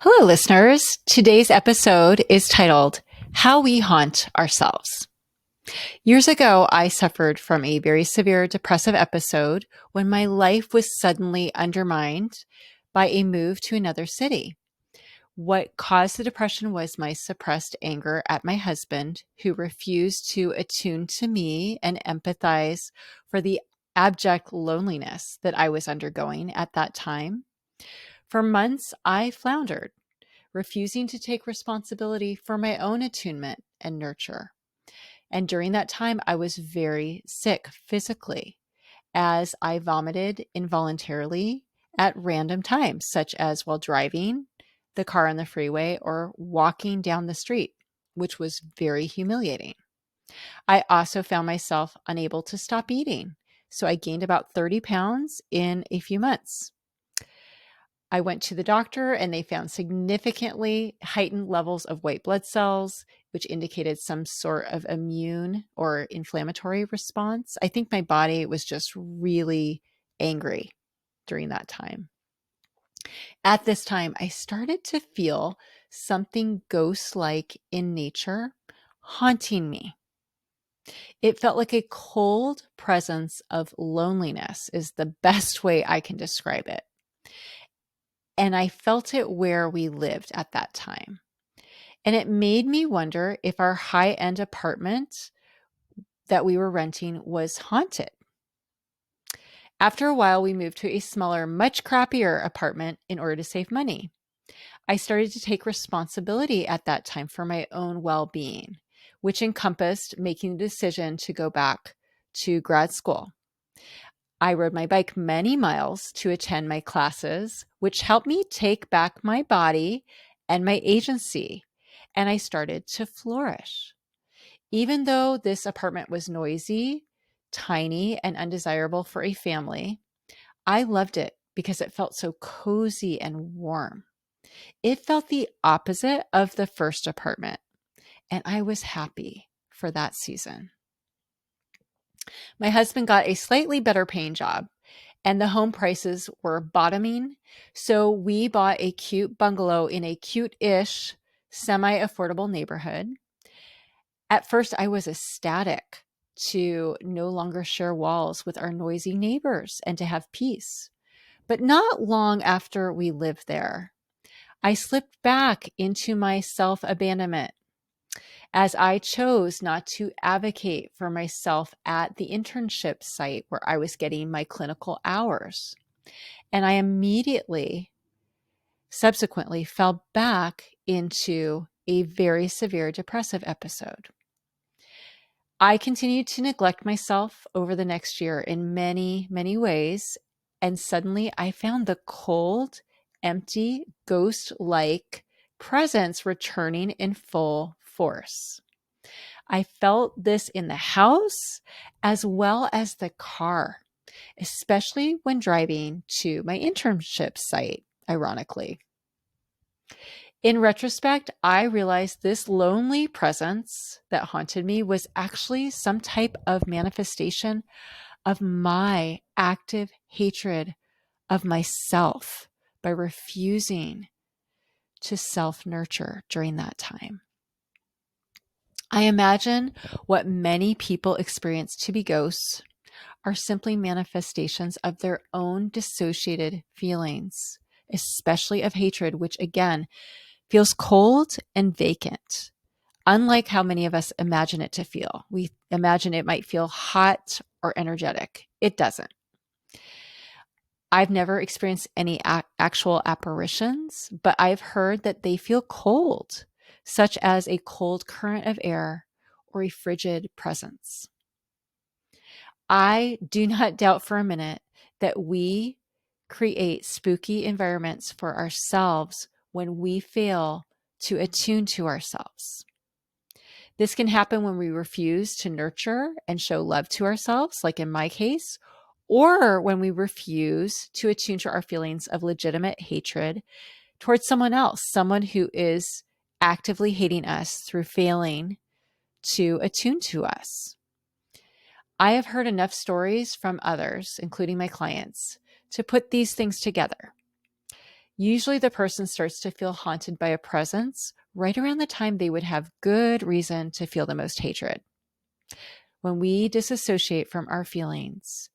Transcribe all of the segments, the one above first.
Hello, listeners. Today's episode is titled How We Haunt Ourselves. Years ago, I suffered from a very severe depressive episode when my life was suddenly undermined by a move to another city. What caused the depression was my suppressed anger at my husband, who refused to attune to me and empathize for the abject loneliness that I was undergoing at that time. For months, I floundered, refusing to take responsibility for my own attunement and nurture. And during that time, I was very sick physically as I vomited involuntarily at random times, such as while driving the car on the freeway or walking down the street, which was very humiliating. I also found myself unable to stop eating. So I gained about 30 pounds in a few months. I went to the doctor and they found significantly heightened levels of white blood cells, which indicated some sort of immune or inflammatory response. I think my body was just really angry during that time. At this time, I started to feel something ghost-like in nature haunting me. It felt like a cold presence of loneliness is the best way I can describe it. And I felt it where we lived at that time. And it made me wonder if our high end apartment that we were renting was haunted. After a while, we moved to a smaller, much crappier apartment in order to save money. I started to take responsibility at that time for my own well being, which encompassed making the decision to go back to grad school. I rode my bike many miles to attend my classes, which helped me take back my body and my agency, and I started to flourish. Even though this apartment was noisy, tiny, and undesirable for a family, I loved it because it felt so cozy and warm. It felt the opposite of the first apartment, and I was happy for that season. My husband got a slightly better paying job, and the home prices were bottoming. So we bought a cute bungalow in a cute-ish, semi-affordable neighborhood. At first, I was ecstatic to no longer share walls with our noisy neighbors and to have peace. But not long after we lived there, I slipped back into my self-abandonment as I chose not to advocate for myself at the internship site where I was getting my clinical hours. And I immediately, subsequently, fell back into a very severe depressive episode. I continued to neglect myself over the next year in many, many ways. And suddenly I found the cold, empty, ghost-like presence returning in full force. I felt this in the house as well as the car, especially when driving to my internship site, ironically. In retrospect, I realized this lonely presence that haunted me was actually some type of manifestation of my active hatred of myself by refusing to self-nurture during that time. I imagine what many people experience to be ghosts are simply manifestations of their own dissociated feelings, especially of hatred, which again feels cold and vacant, unlike how many of us imagine it to feel. We imagine it might feel hot or energetic. It doesn't. I've never experienced any actual apparitions, but I've heard that they feel cold, such as a cold current of air or a frigid presence. I do not doubt for a minute that we create spooky environments for ourselves when we fail to attune to ourselves. This can happen when we refuse to nurture and show love to ourselves, like in my case, or when we refuse to attune to our feelings of legitimate hatred towards someone else, someone who is actively hating us through failing to attune to us. I have heard enough stories from others, including my clients, to put these things together. Usually the person starts to feel haunted by a presence right around the time they would have good reason to feel the most hatred. When we disassociate from our feelings,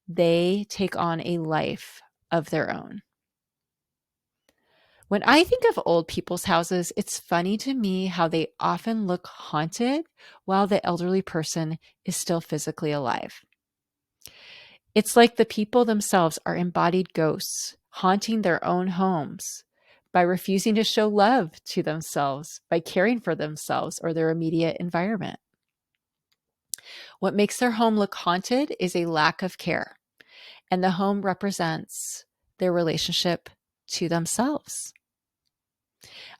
they take on a life of their own. When I think of old people's houses, it's funny to me how they often look haunted while the elderly person is still physically alive. It's like the people themselves are embodied ghosts, haunting their own homes by refusing to show love to themselves, by caring for themselves or their immediate environment. What makes their home look haunted is a lack of care, and the home represents their relationship to themselves.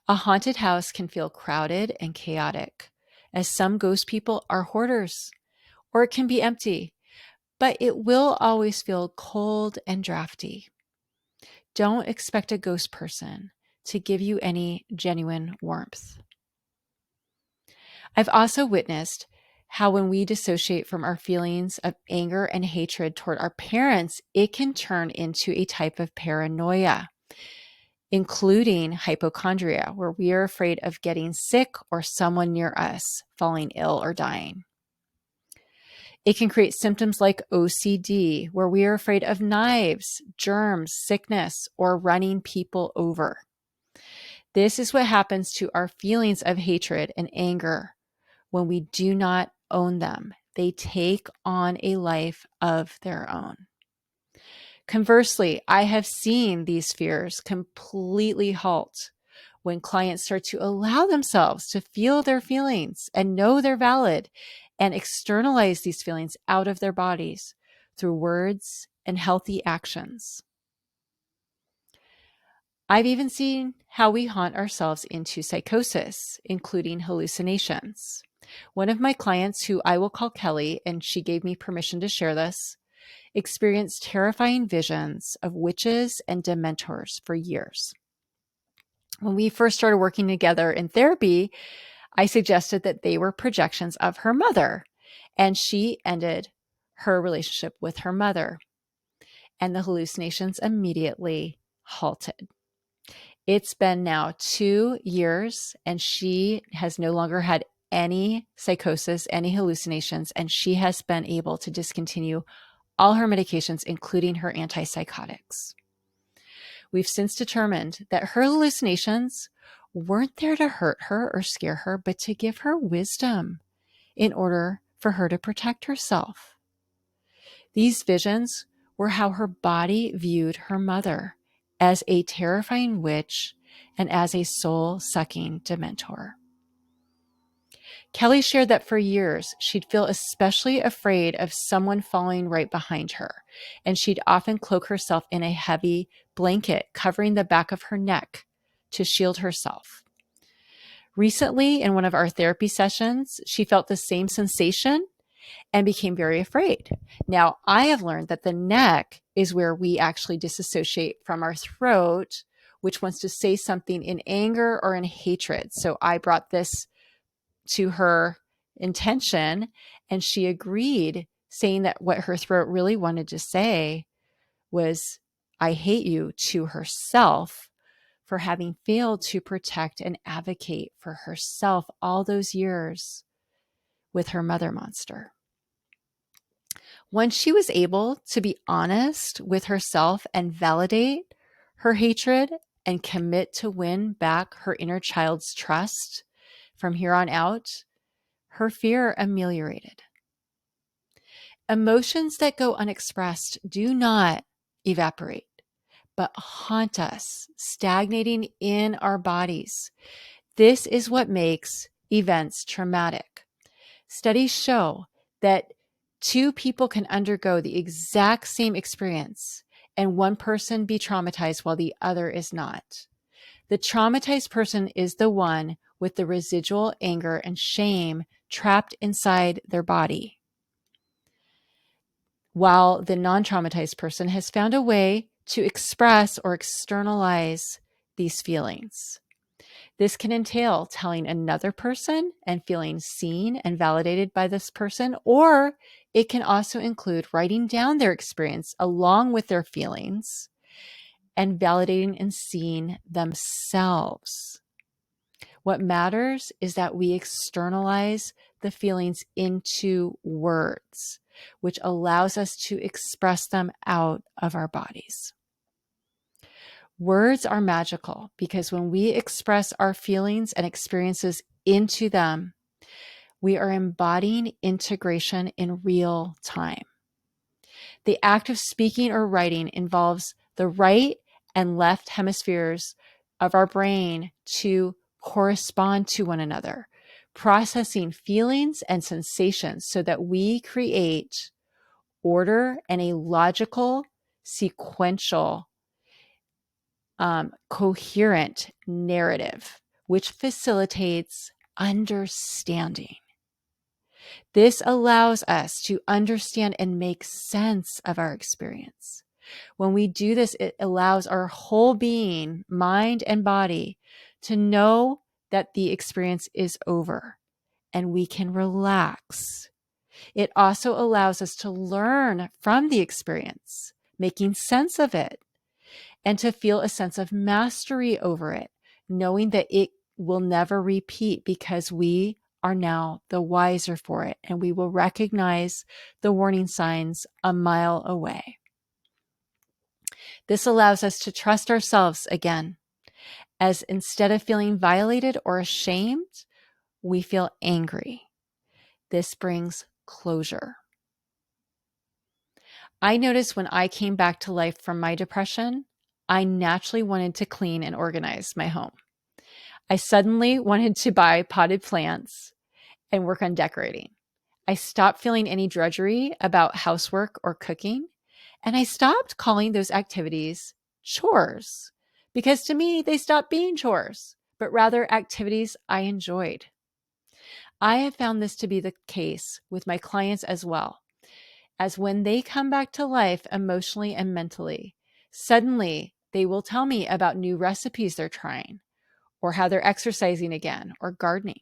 A haunted house can feel crowded and chaotic, as some ghost people are hoarders, or it can be empty, but it will always feel cold and drafty. Don't expect a ghost person to give you any genuine warmth. I've also witnessed how when we dissociate from our feelings of anger and hatred toward our parents, it can turn into a type of paranoia, including hypochondria, where we are afraid of getting sick or someone near us falling ill or dying. It can create symptoms like OCD, where we are afraid of knives, germs, sickness, or running people over. This is what happens to our feelings of hatred and anger when we do not own them. They take on a life of their own. Conversely, I have seen these fears completely halt when clients start to allow themselves to feel their feelings and know they're valid and externalize these feelings out of their bodies through words and healthy actions. I've even seen how we haunt ourselves into psychosis, including hallucinations. One of my clients, who I will call Kelly, and she gave me permission to share this, experienced terrifying visions of witches and dementors for years. When we first started working together in therapy, I suggested that they were projections of her mother, and she ended her relationship with her mother, and the hallucinations immediately halted. It's been now 2 years, and she has no longer had any psychosis, any hallucinations, and she has been able to discontinue all her medications, including her antipsychotics. We've since determined that her hallucinations weren't there to hurt her or scare her, but to give her wisdom in order for her to protect herself. These visions were how her body viewed her mother as a terrifying witch and as a soul-sucking dementor. Kelly shared that for years, she'd feel especially afraid of someone falling right behind her, and she'd often cloak herself in a heavy blanket covering the back of her neck to shield herself. Recently, in one of our therapy sessions, she felt the same sensation and became very afraid. Now, I have learned that the neck is where we actually disassociate from our throat, which wants to say something in anger or in hatred. So I brought this to her intention, and she agreed, saying that what her throat really wanted to say was, "I hate you," to herself for having failed to protect and advocate for herself all those years with her mother monster. Once she was able to be honest with herself and validate her hatred and commit to win back her inner child's trust, from here on out, her fear ameliorated. Emotions that go unexpressed do not evaporate, but haunt us, stagnating in our bodies. This is what makes events traumatic. Studies show that two people can undergo the exact same experience and one person be traumatized while the other is not. The traumatized person is the one with the residual anger and shame trapped inside their body, while the non-traumatized person has found a way to express or externalize these feelings. This can entail telling another person and feeling seen and validated by this person, or it can also include writing down their experience along with their feelings and validating and seeing themselves. What matters is that we externalize the feelings into words, which allows us to express them out of our bodies. Words are magical because when we express our feelings and experiences into them, we are embodying integration in real time. The act of speaking or writing involves the right and left hemispheres of our brain to correspond to one another, processing feelings and sensations so that we create order and a logical, sequential, coherent narrative, which facilitates understanding. This allows us to understand and make sense of our experience. When we do this, it allows our whole being, mind and body, to know that the experience is over and we can relax. It also allows us to learn from the experience, making sense of it, and to feel a sense of mastery over it, knowing that it will never repeat because we are now the wiser for it, and we will recognize the warning signs a mile away. This allows us to trust ourselves again, as instead of feeling violated or ashamed, we feel angry. This brings closure. I noticed when I came back to life from my depression, I naturally wanted to clean and organize my home. I suddenly wanted to buy potted plants and work on decorating. I stopped feeling any drudgery about housework or cooking, and I stopped calling those activities chores because to me, they stopped being chores, but rather activities I enjoyed. I have found this to be the case with my clients as well, as when they come back to life emotionally and mentally, suddenly they will tell me about new recipes they're trying, or how they're exercising again, or gardening.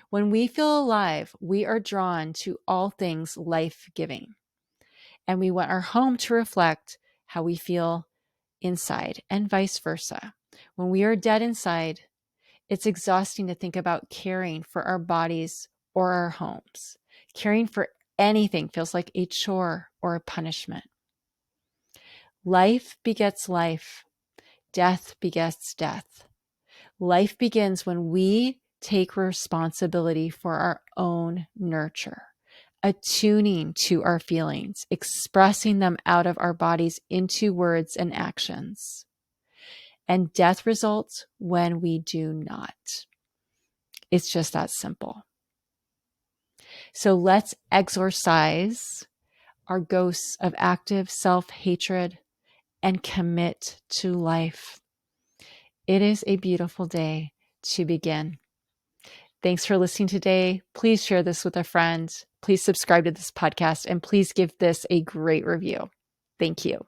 When we feel alive, we are drawn to all things life-giving, and we want our home to reflect how we feel inside, and vice versa. When we are dead inside, it's exhausting to think about caring for our bodies or our homes. Caring for anything feels like a chore or a punishment. Life begets life. Death begets death. Life begins when we take responsibility for our own nurture, attuning to our feelings, expressing them out of our bodies into words and actions. And death results when we do not. It's just that simple. So let's exorcise our ghosts of active self-hatred and commit to life. It is a beautiful day to begin. Thanks for listening today. Please share this with a friend. Please subscribe to this podcast and please give this a great review. Thank you.